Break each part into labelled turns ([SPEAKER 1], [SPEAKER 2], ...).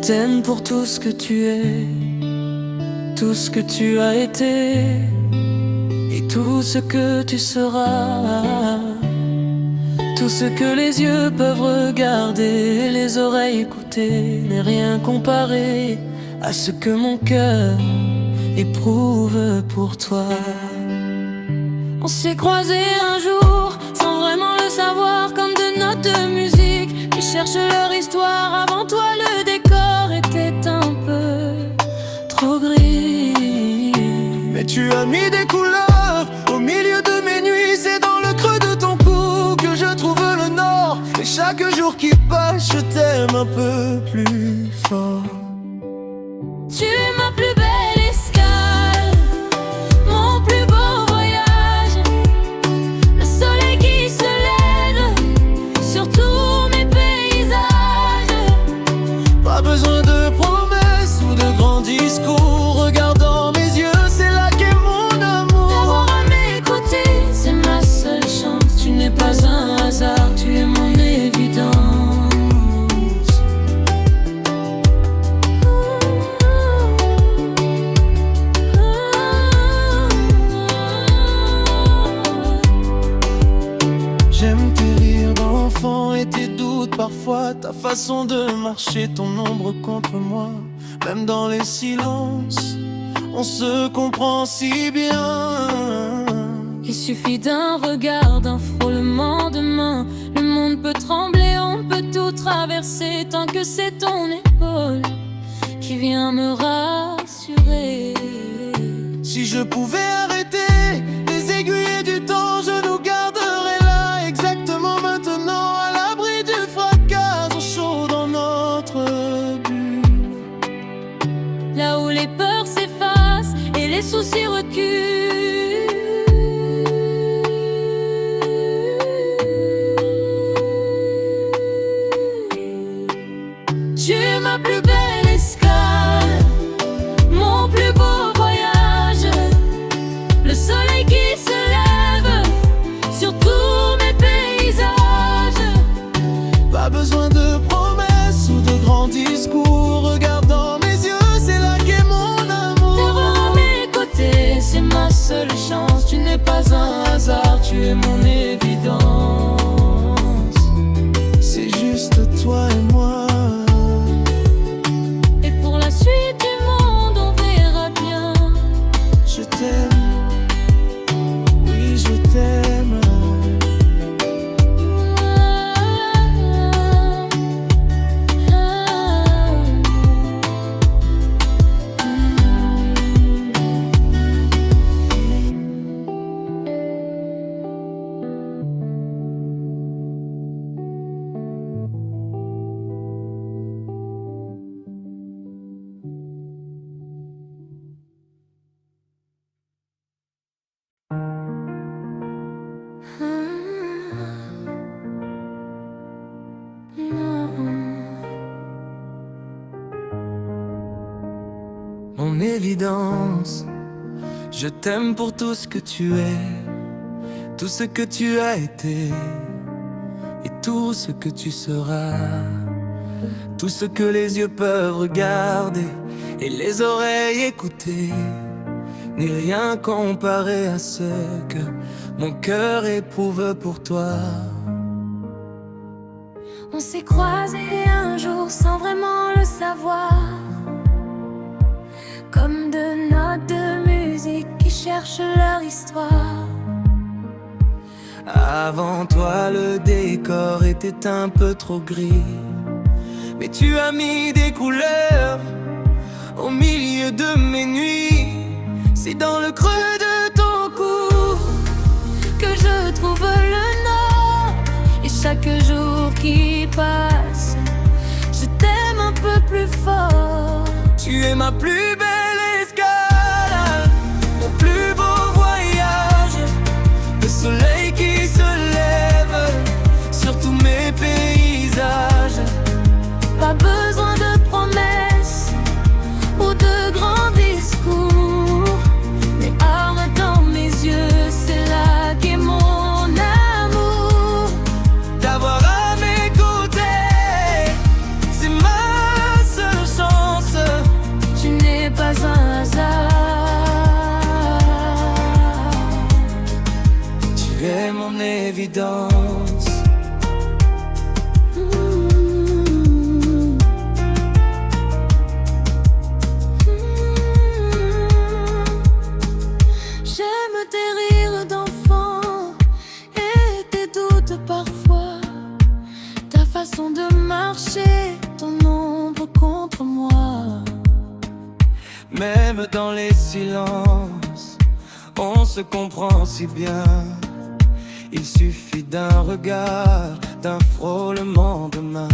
[SPEAKER 1] t'aime pour tout ce que tu es, tout ce que tu as été et tout ce que tu seras. Tout ce que les yeux peuvent regarder, les oreilles écouter, n'est rien comparé à ce que mon cœur éprouve pour toi. On s'est croisés un jour, sans vraiment le savoir, comme deux notes de musique qui cherchent leur histoire. Avant toi le décor était un peu trop gris,
[SPEAKER 2] mais tu as mis des couleurs au milieu de mes nuits. C'est dans le creux de ton cou que je trouve le nord. Et chaque jour qui passe, je t'aime un peu plus fort.
[SPEAKER 1] Tu es ma plus belle escale, mon plus beau voyage, le soleil qui se lève sur tous mes paysages.
[SPEAKER 2] Pas besoin de promesses ou de grands discours. Regarde dans mes yeux, c'est là qu'est mon amour.
[SPEAKER 1] D'avoir à m'écouter, c'est ma seule chance. Tu n'es pas un hasard, tu es mon évidence.
[SPEAKER 2] J'aime tes rires d'enfant et tes doutes parfois, ta façon de marcher, ton ombre contre moi. Même dans les silences, on se comprend si bien.
[SPEAKER 1] Il suffit d'un regard, d'un frôlement de main. Le monde peut trembler, on peut tout traverser, tant que c'est ton épaule qui vient me rassurer.
[SPEAKER 2] Si je pouvais arrêter les aiguilles du temps, je nous garderais là, exactement maintenant, à l'abri du fracas, au chaud dans notre bulle.
[SPEAKER 1] Là où les peurs s'effacent et les soucis reculent. Tu es ma plus belle escale, mon plus beau voyage, le soleil qui se lève sur tous mes paysages.
[SPEAKER 2] Pas besoin de promesses ou de grands discours. Regarde dans mes yeux, c'est là qu'est mon amour.
[SPEAKER 1] D'avoir à mes côtés, c'est ma seule chance. Tu n'es pas un hasard, tu es mon évidence.
[SPEAKER 2] C'est juste toi et moi.
[SPEAKER 1] Et pour la suite du monde, on verra bien.
[SPEAKER 2] Je t'aime, oui je t'aime. Mon évidence, je t'aime pour tout ce que tu es, tout ce que tu as été et tout ce que tu seras. Tout ce que les yeux peuvent regarder et les oreilles écouter n'est rien comparé à ce que mon cœur éprouve pour toi.
[SPEAKER 1] On s'est croisés un jour sans vraiment le savoir, comme deux notes de musique qui cherchent leur histoire.
[SPEAKER 2] Avant toi le décor était un peu trop gris, mais tu as mis des couleurs au milieu de mes nuits. C'est dans le creux de ton cou
[SPEAKER 1] Que je trouve le nord. Et chaque jour qui passe, je t'aime un peu plus fort.
[SPEAKER 2] Tu es ma plus belle escale, mon plus beau voyage, le soleil qui se lève sur tous mes paysages.
[SPEAKER 1] Pas besoin de promesses ou de grands discours, mais arme dans mes yeux, c'est là qu'est mon amour.
[SPEAKER 2] D'avoir à mes côtés, c'est ma seule chance. évidence.
[SPEAKER 1] J'aime tes rires d'enfant et tes doutes parfois, ta façon de marcher, ton ombre contre moi.
[SPEAKER 2] Même dans les silences, on se comprend si bien. Il suffit d'un regard, d'un frôlement de main.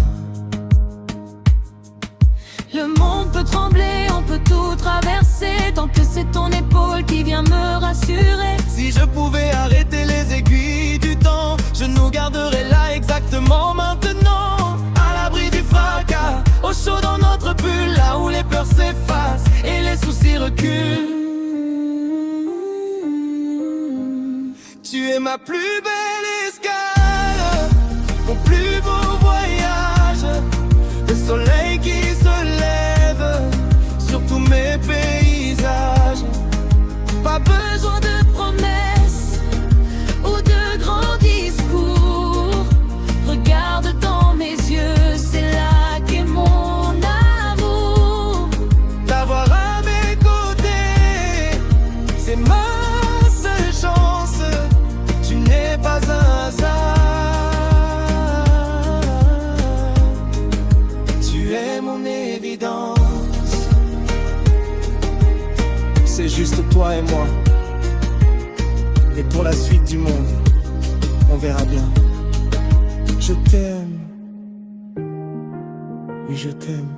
[SPEAKER 1] Le monde peut trembler, on peut tout traverser, tant que c'est ton épaule qui vient me rassurer.
[SPEAKER 2] Si je pouvais arrêter les aiguilles du temps, je nous garderais là exactement maintenant. À l'abri du fracas, au chaud dans notre bulle, là où les peurs s'effacent et les soucis reculent. Tu es ma plus belle escale, mon plus beau voyage, le soleil qui se lève sur tous mes paysages.
[SPEAKER 1] Pas besoin de promesses ou de grands discours. Regarde dans mes yeux, c'est là qu'est mon amour.
[SPEAKER 2] T'avoir à mes côtés, c'est ma seule chance. Tu n'es pas un hasard. Tu es mon évidence. C'est juste toi et moi. Et pour la suite du monde, on verra bien. Je t'aime. Oui, je t'aime.